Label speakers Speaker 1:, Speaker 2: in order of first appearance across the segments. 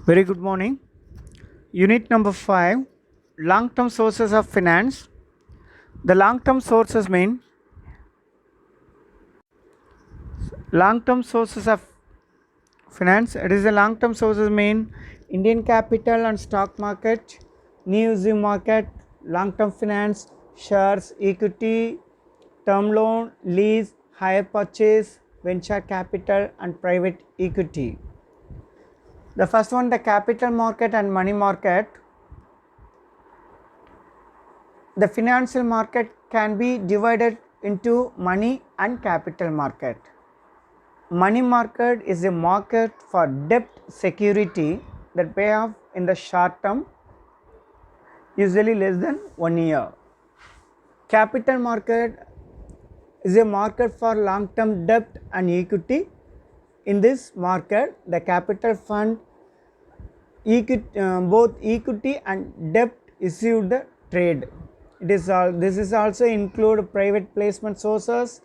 Speaker 1: Very good morning. Unit number 5, long term sources of finance. The long term sources mean long term sources of finance. It is the long term sources mean Indian capital and stock market, new issue market, long term finance, shares, equity, term loan, lease, hire purchase, venture capital, and private equity. The first one, the capital market and money market. The financial market can be divided into money and capital market. Money market is a market for debt security that pay off in the short term, usually less than 1 year. Capital market is a market for long term debt and equity. In this market, the capital fund both equity and debt issued the trade. This is also include private placement sources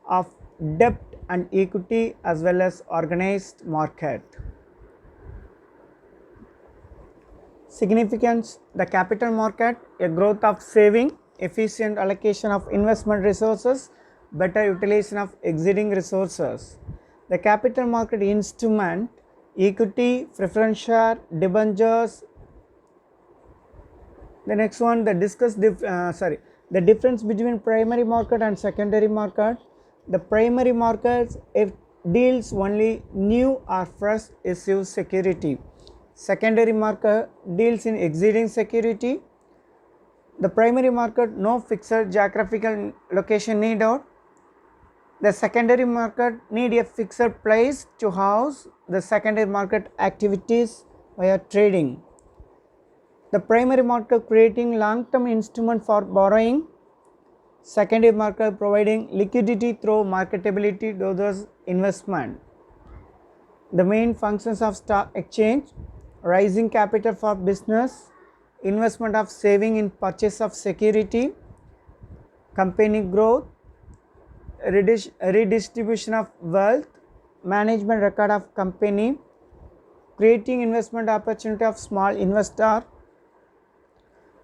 Speaker 1: of debt and equity as well as organized market. Significance: the capital market, a growth of saving, efficient allocation of investment resources, better utilization of existing resources. The capital market instrument, equity, preference share, debentures. The next one, the the difference between primary market and secondary market. The primary market deals only new or fresh issue security. Secondary market deals in existing security. The primary market, no fixed geographical location needed. The secondary market need a fixed place to house the secondary market activities via trading. The primary market creating long term instrument for borrowing, secondary market providing liquidity through marketability to those investment. The main functions of stock exchange: raising capital for business, investment of saving in purchase of security, company growth, redistribution of wealth, management record of company, creating investment opportunity of small investor,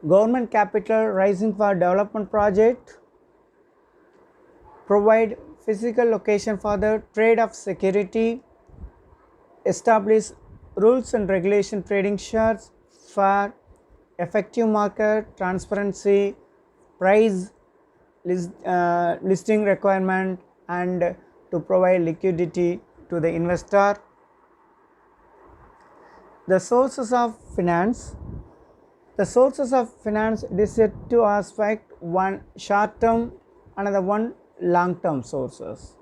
Speaker 1: government capital raising for development project, provide physical location for the trade of security, establish rules and regulation trading shares, fair, effective market, transparency, price listing requirement, and to provide liquidity to the investor. The sources of finance. The sources of finance is two aspects, one short term, another one long term sources.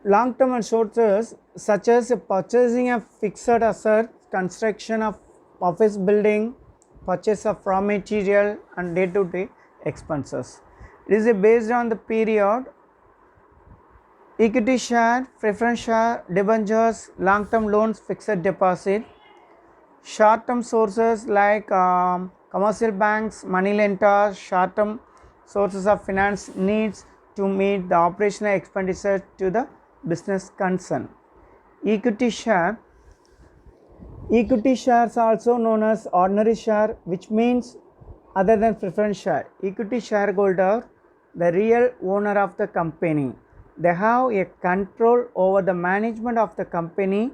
Speaker 1: Long term and sources such as purchasing of fixed assets, construction of office building, purchase of raw material and day to day expenses. It is based on the period. Equity share, preference share, debentures, long term loans, fixed deposit. Short term sources like commercial banks, money lenders, short term sources of finance needs to meet the operational expenditure to the business concern. Equity share. Equity shares also known as ordinary share, which means other than preference share. Equity shareholder, the real owner of the company. They have a control over the management of the company.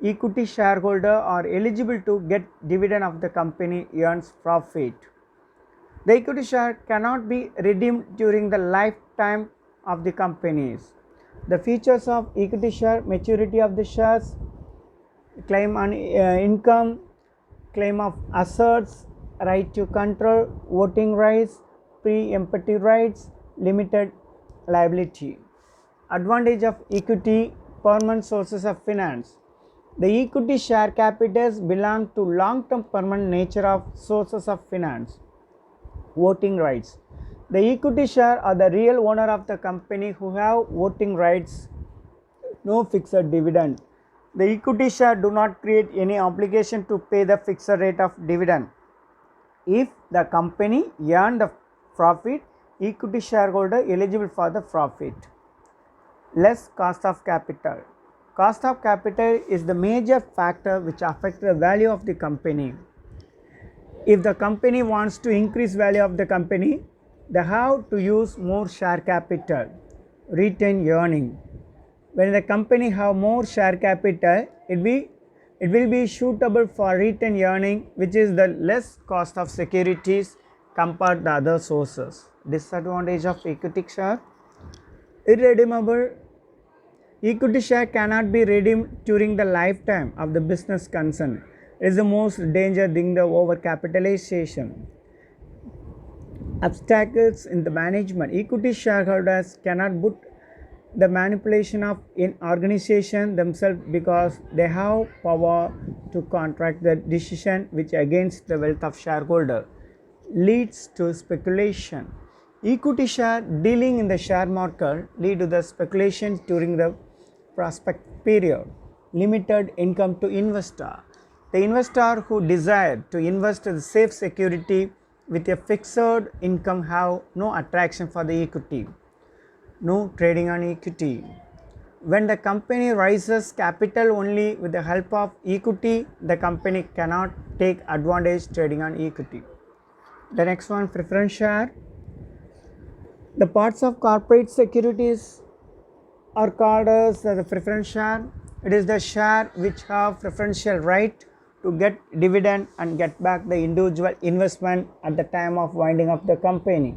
Speaker 1: Equity shareholder are eligible to get dividend of the company earns profit. The equity share cannot be redeemed during the lifetime of the companies. The features of equity share: maturity of the shares, claim on income, claim of assets, right to control, voting rights, pre-emptive rights, limited liability. Advantage of equity, permanent sources of finance. The equity share capitals belong to long term permanent nature of sources of finance. Voting rights. The equity share are the real owner of the company who have voting rights, no fixed dividend. The equity share do not create any obligation to pay the fixed rate of dividend. If the company earn the profit, equity shareholder eligible for the profit. Less cost of capital. Cost of capital is the major factor which affects the value of the company. If the company wants to increase value of the company, they have to use more share capital, retain earning. When the company have more share capital, it will be suitable for retain earning, which is the less cost of securities compared to other sources. Disadvantage of equity share: irredeemable. Equity share cannot be redeemed during the lifetime of the business concern. It is the most danger thing, the overcapitalization. Obstacles in the management: equity shareholders cannot put the manipulation of an organization themselves because they have power to contract the decision which against the wealth of shareholder. Leads to speculation. Equity share dealing in the share market lead to the speculation during the prospect period. Limited income to investor. The investor who desire to invest in safe security with a fixed income have no attraction for the equity. No trading on equity. When the company raises capital only with the help of equity, the company cannot take advantage trading on equity. The next one, preference share. The parts of corporate securities are called as the preference share. It is the share which have preferential right to get dividend and get back the individual investment at the time of winding up the company.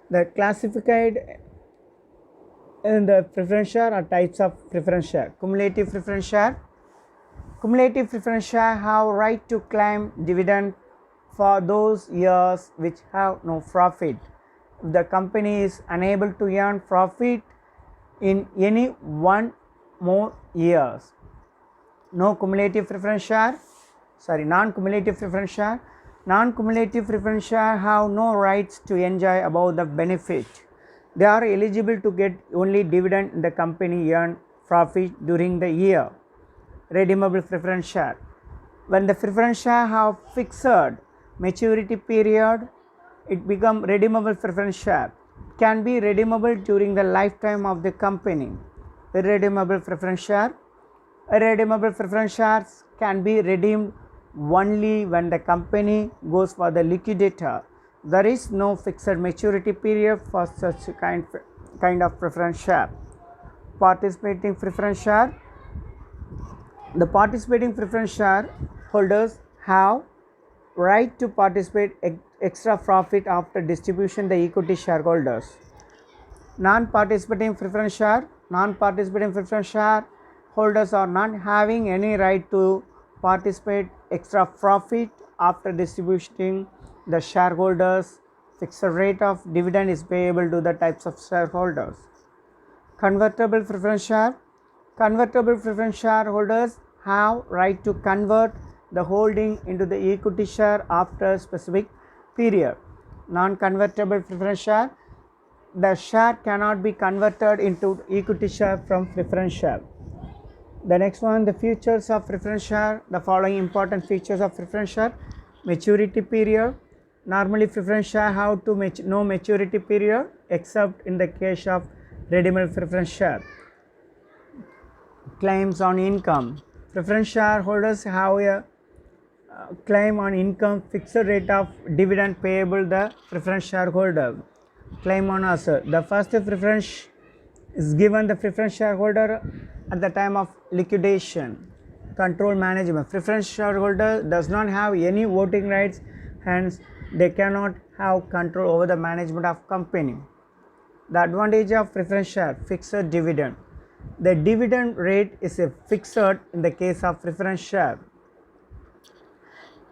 Speaker 1: The classified in the preference share are types of preference share. Cumulative preference share. Cumulative preference share have right to claim dividend for those years which have no profit. If the company is unable to earn profit in any one more years, non-cumulative preference share have no rights to enjoy above the benefit. They are eligible to get only dividend in the company earned profit during the year. Redeemable preference share. When the preference share have fixed maturity period, it become redeemable preference share. Can be redeemable during the lifetime of the company. Irredeemable preference share. Irredeemable preference shares can be redeemed only when the company goes for the liquidator. There is no fixed maturity period for such kind of preference share. Participating preference share. The participating preference share holders have right to participate extra profit after distribution the equity shareholders. Non-participating preference share. Non-participating preference share holders are not having any right to participate extra profit after distributing the shareholders. Fixed rate of dividend is payable to the types of shareholders. Convertible preference share. Convertible preference shareholders have right to convert the holding into the equity share after a specific period. Non-convertible preference share. The share cannot be converted into equity share from preference share. The next one, the features of preference share. The following important features of preference share. Maturity period. Normally preference share have to no maturity period except in the case of redeemable preference share. Claims on income. Preference shareholders have a claim on income fixed rate of dividend payable the preference shareholder. Claim on asset. The first preference is given the preference shareholder at the time of liquidation. Control management. Preference shareholder does not have any voting rights, hence they cannot have control over the management of company. The advantage of preference share: fixed dividend. The dividend rate is fixed in the case of preference share.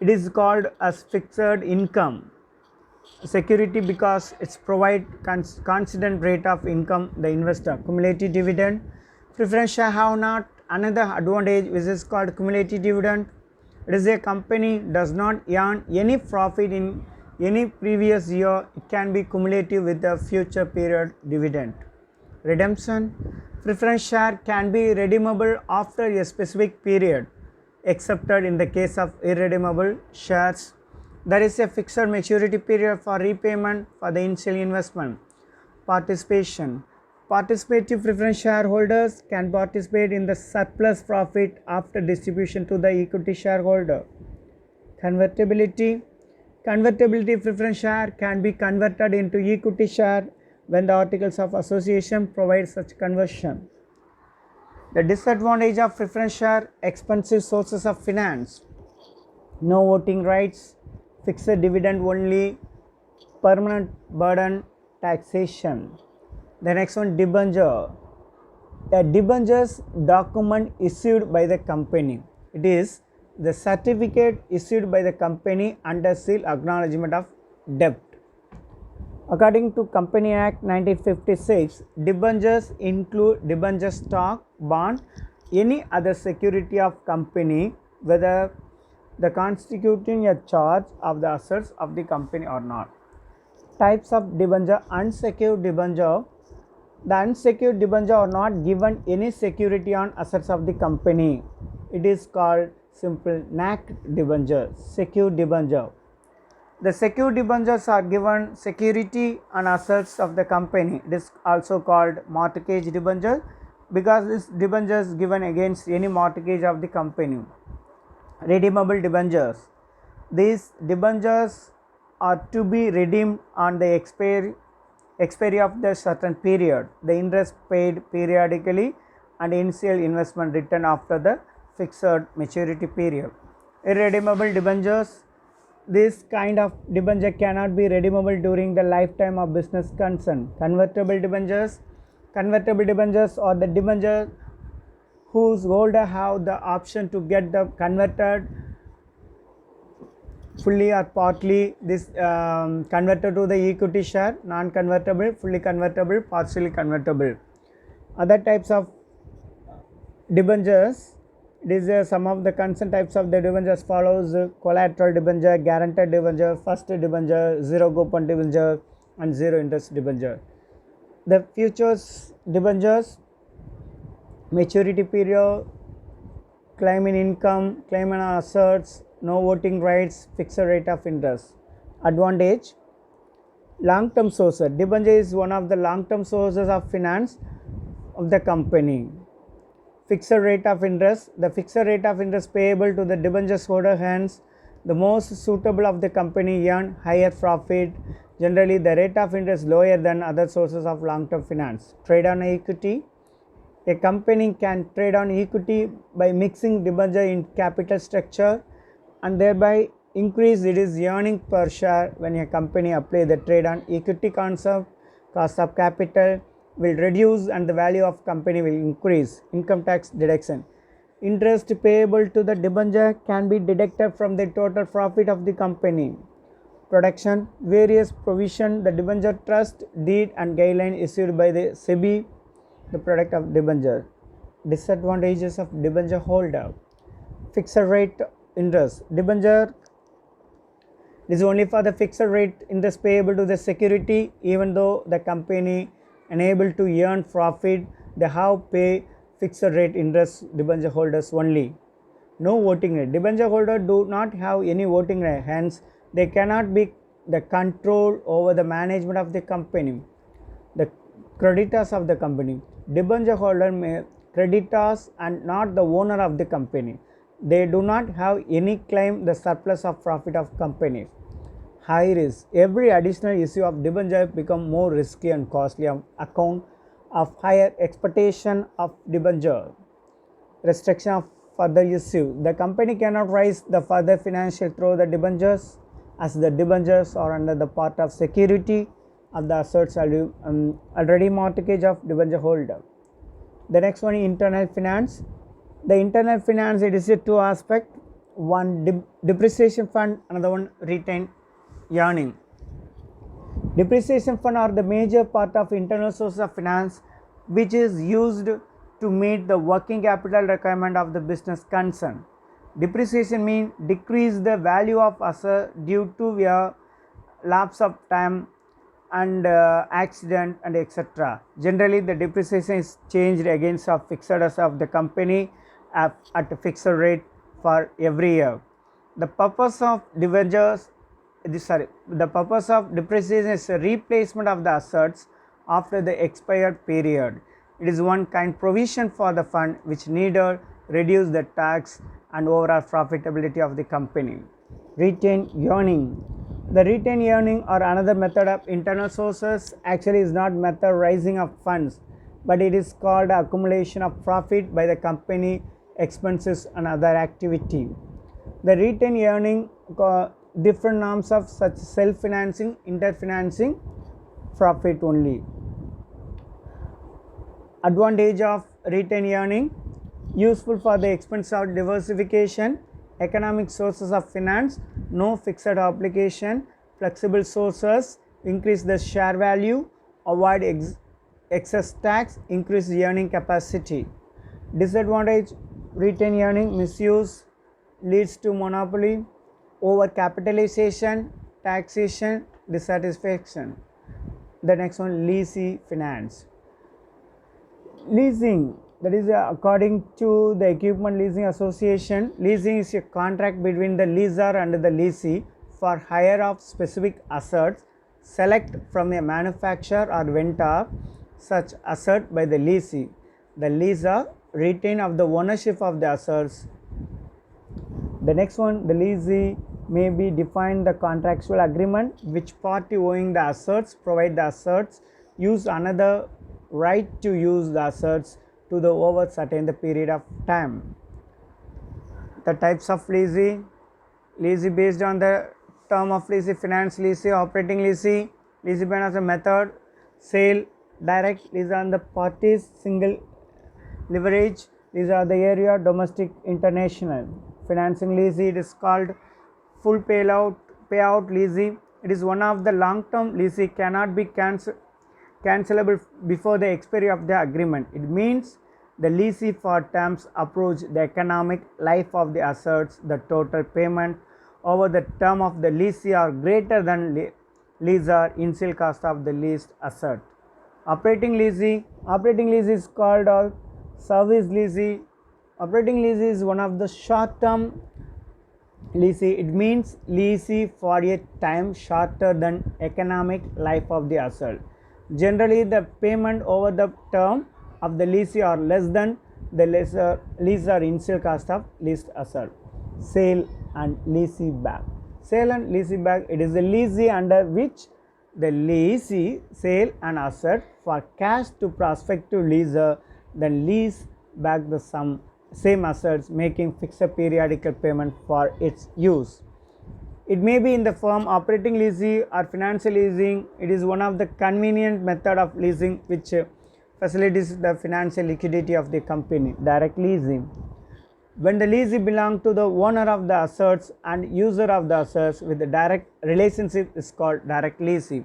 Speaker 1: It is called as fixed income security because it's provide constant rate of income the investor. Cumulative dividend. Preference share have not another advantage which is called cumulative dividend. It is a company does not earn any profit in any previous year, it can be cumulative with the future period dividend. Redemption. Preference share can be redeemable after a specific period, excepted in the case of irredeemable shares. There is a fixed maturity period for repayment for the initial investment. Participation. participative preference shareholders can participate in the surplus profit after distribution to the equity shareholder. Convertibility. Convertibility preference share can be converted into equity share when the articles of association provide such conversion. The disadvantage of preference share: expensive sources of finance, no voting rights, fixed dividend only, permanent burden, taxation. The next one, debenture. A debentures document issued by the company. It is the certificate issued by the company under seal acknowledgement of debt. According to Company Act 1956, debentures include debenture stock, bond, any other security of company, whether the constituting a charge of the assets of the company or not. Types of debenture: unsecured debenture. The unsecured debenture are not given any security on assets of the company. It is called simple NACD debenture. Secured debenture. The secured debentures are given security on assets of the company. It is also called mortgage debenture because this debenture is given against any mortgage of the company. Redeemable debentures. These debentures are to be redeemed on the expiry of the certain period. The interest paid periodically and initial investment returned after the fixed maturity period. Irredeemable debentures. This kind of debenture cannot be redeemable during the lifetime of business concern. Convertible debentures. Convertible debentures are the debenture whose holder have the option to get the converted fully or partly. This converted to the equity share, non-convertible, fully convertible, partially convertible. Other types of debentures. These are some of the concern types of the debentures follows: collateral debenture, guaranteed debenture, first debenture, zero coupon debenture, and zero interest debenture. The futures debentures: maturity period, claim in income, claim on assets, no voting rights, fixed rate of interest. Advantage: long-term sources. Debenture is one of the long-term sources of finance of the company. Fixed rate of interest. The fixed rate of interest payable to the debenture holder, hence the most suitable of the company earn higher profit. Generally, the rate of interest lower than other sources of long-term finance. Trade on equity. A company can trade on equity by mixing debenture in capital structure and thereby increase its earning per share. When a company apply the trade on equity concept, cost of capital will reduce and the value of company will increase. Income tax deduction. Interest payable to the debenture can be deducted from the total profit of the company. Protection. Various provision, the debenture trust, deed and guideline issued by the SEBI, the product of debenture. Disadvantages of debenture holder. Fixed rate interest. Debenture is only for the fixed rate interest payable to the security. Even though the company unable to earn profit, they have pay fixed rate interest debenture holders only. No voting right. Debenture holder do not have any voting right, hence they cannot be the control over the management of the company. The creditors of the company. Debenture holder may creditors and not the owner of the company. They do not have any claim the surplus of profit of company. High risk. Every additional issue of debenture become more risky and costly on account of higher expectation of debenture. Restriction of further issue. The company cannot raise the further financial through the debentures, as the debentures are under the part of security of the assets already mortgage of debenture holder. The next one is internal finance. The internal finance, it is a two aspect: one depreciation fund, another one retained earning. Depreciation fund are the major part of internal source of finance which is used to meet the working capital requirement of the business concern. Depreciation means decrease the value of asset due to a lapse of time and accident and etc. Generally, the depreciation is changed against of fixed assets of the company at a fixed rate for every year. The purpose of debentures, the purpose of depreciation is a replacement of the assets after the expired period. It is one kind provision for the fund which neither reduce the tax and overall profitability of the company. Retained earning. The retained earning or another method of internal sources actually is not method raising of funds, but it is called accumulation of profit by the company expenses and other activity. The retained earning different norms of such self-financing, interfinancing, profit only. Advantage of retained earning: useful for the expense of diversification, economic sources of finance, no fixed obligation, flexible sources, increase the share value, avoid excess tax, increase earning capacity. Disadvantage: retained earning misuse, leads to monopoly, over capitalization, taxation, dissatisfaction. The next one, leasing finance. Leasing, that is according to the Equipment Leasing Association, leasing is a contract between the leaser and the lessee for hire of specific assets select from a manufacturer or vendor such asset by the lessee. The leaser retain of the ownership of the assets. The next one, the lessee may be defined the contractual agreement which party owing the assets provide the assets use another right to use the assets to the over certain the period of time. The types of lessee: lessee based on the term of lessee, finance lessee, operating lessee, lessee based on the method, sale, direct, lessee on the parties, single leverage, these are the area, domestic, international. Financing lessee, it is called full payout lessee. It is one of the long term lessee, cannot be cancelable before the expiry of the agreement. It means the lessee for terms approach the economic life of the assets. The total payment over the term of the lessee are greater than lessor initial cost of the leased asset. Operating lessee is called service lessee. Operating lessee is one of the short term lessee. It means lessee for a time shorter than economic life of the asset. Generally, the payment over the term of the lessee are less than the lessor initial cost of leased asset. Sale and lessee back. Sale and lessee back, it is the lessee under which the lessee sale an asset for cash to prospective lessor, then lease back the same assets, making fixed periodical payment for its use. It may be in the form operating lessee or financial leasing. It is one of the convenient method of leasing which facilitates the financial liquidity of the company. Direct leasing, when the lessee belongs to the owner of the assets and user of the assets with the direct relationship, is called direct lessee.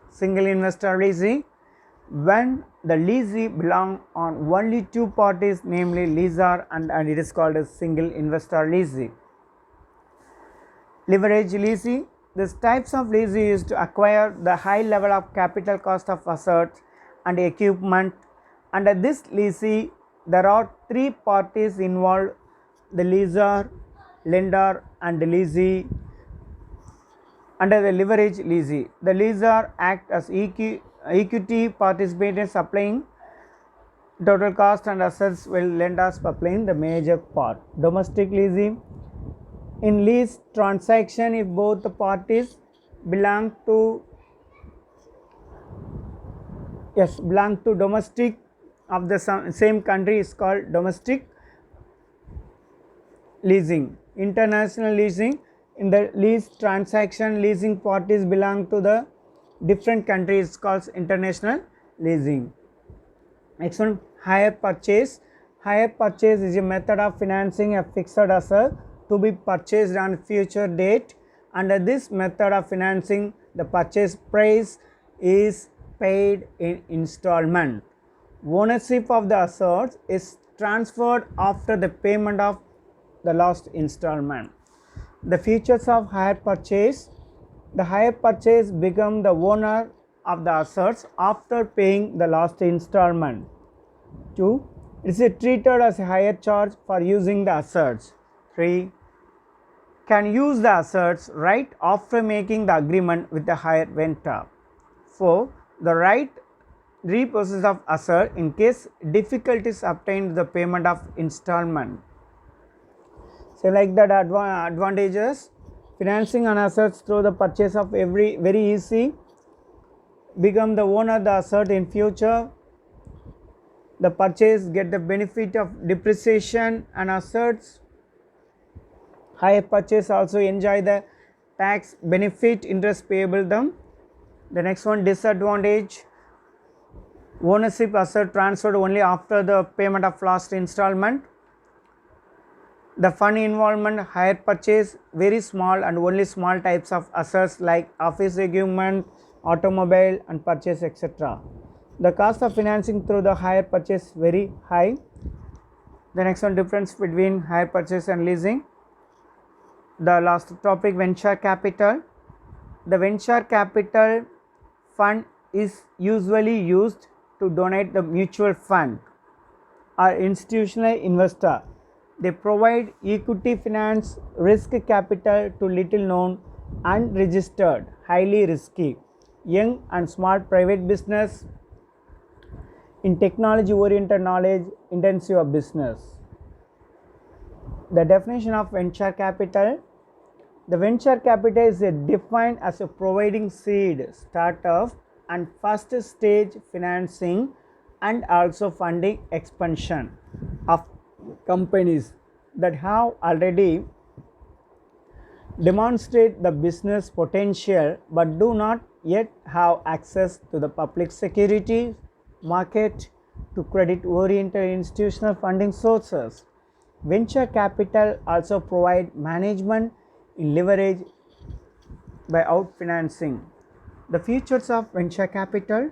Speaker 1: Single investor lessee, when the lessee belong on only two parties, namely lessor and it is called a single investor lessee. Leverage lessee, these types of lessee is to acquire the high level of capital cost of assets and equipment. Under this lessee, there are three parties involved: the lessor, lender and the lessee. Under the leverage lessee, the lessor act as equity participant supplying total cost and assets, while lenders supplying the major part. Domestic lessee, in lease transaction, if both the parties belong to domestic of the same country, is called domestic leasing. International leasing, in the lease transaction leasing parties belong to the different countries, called international leasing. Next one, hire purchase. Hire purchase is a method of financing a fixed asset to be purchased on future date. Under this method of financing, the purchase price is paid in installment. Ownership of the assets is transferred after the payment of the last installment. The features of hire purchase: the hire purchase become the owner of the assets after paying the last installment. 2. It is treated as a hire charge for using the assets. 3. Can use the assets right after making the agreement with the hire vendor. 4. The right repossess of asset in case difficulties obtained the payment of installment. So like that advantages, financing on assets through the purchase of very easy, become the owner the asset in future, the purchase get the benefit of depreciation and assets, higher purchase also enjoy the tax benefit interest payable them. The next one, disadvantage, ownership asset transferred only after the payment of last installment. The fund involvement, higher purchase, very small and only small types of assets like office equipment, automobile and purchase etc. The cost of financing through the higher purchase very high. The next one, difference between higher purchase and leasing. The last topic, venture capital. The venture capital fund is usually used to donate the mutual fund or institutional investor. They provide equity finance, risk capital to little known, unregistered, highly risky, young and small private business in technology oriented knowledge intensive business. The definition of venture capital. The venture capital is defined as a providing seed, startup and first stage financing and also funding expansion of companies that have already demonstrate the business potential but do not yet have access to the public security market to credit oriented institutional funding sources. Venture capital also provide management in leverage by out financing. The features of venture capital.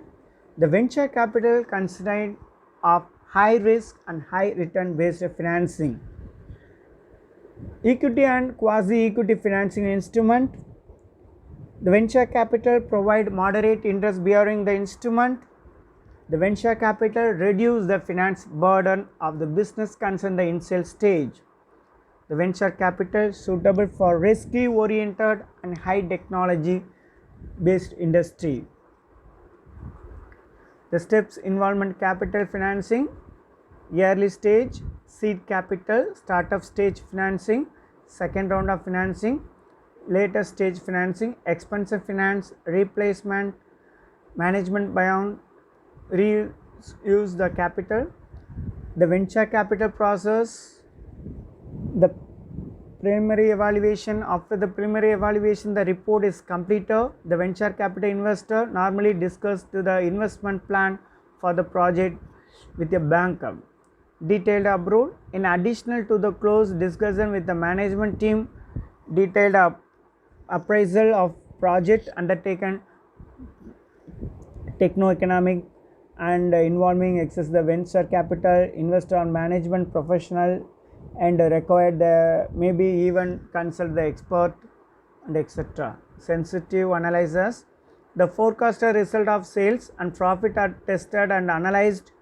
Speaker 1: The venture capital consists of high risk and high return based financing, equity and quasi equity financing instrument. The venture capital provide moderate interest bearing the instrument. The venture capital reduce the finance burden of the business concerned the initial stage. The venture capital suitable for risky oriented and high technology based industry. The steps, involvement capital financing, early stage, seed capital, startup stage financing, second round of financing, later stage financing, expensive finance, replacement, management buyout, reuse the capital. The venture capital process, the primary evaluation. After the primary evaluation, the report is completed. The venture capital investor normally discuss the investment plan for the project with a banker. Detailed approval. In addition to the close discussion with the management team, detailed appraisal of project undertaken, techno-economic and involving access the venture capital, investor and management professional and required the maybe even consult the expert and etc. Sensitive analysis. The forecasted result of sales and profit are tested and analyzed.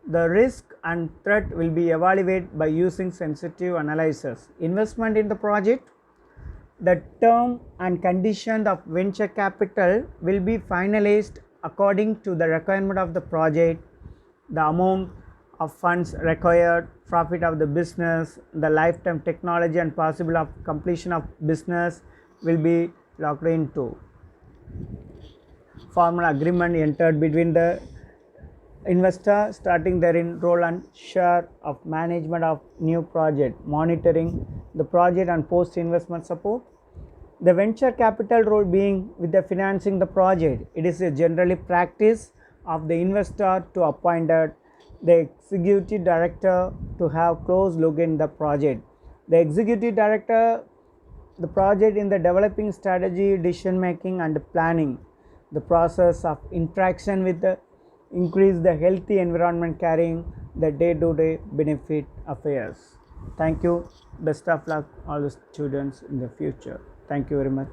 Speaker 1: The risk and threat will be evaluated by using sensitive analysis. Investment in the project. The term and condition of venture capital will be finalized according to the requirement of the project, the amount of funds required, profit of the business, the lifetime technology and possible of completion of business will be locked into. Formal agreement entered between the investor starting their role and share of management of new project, monitoring the project and post investment support. The venture capital role being with the financing the project. It is a generally practice of the investor to appoint the executive director to have close look in the project. The executive director the project in the developing strategy, decision making and planning. The process of interaction with the increase the healthy environment carrying the day-to-day benefit affairs. Thank you. Best of luck all the students in the future. Thank you very much.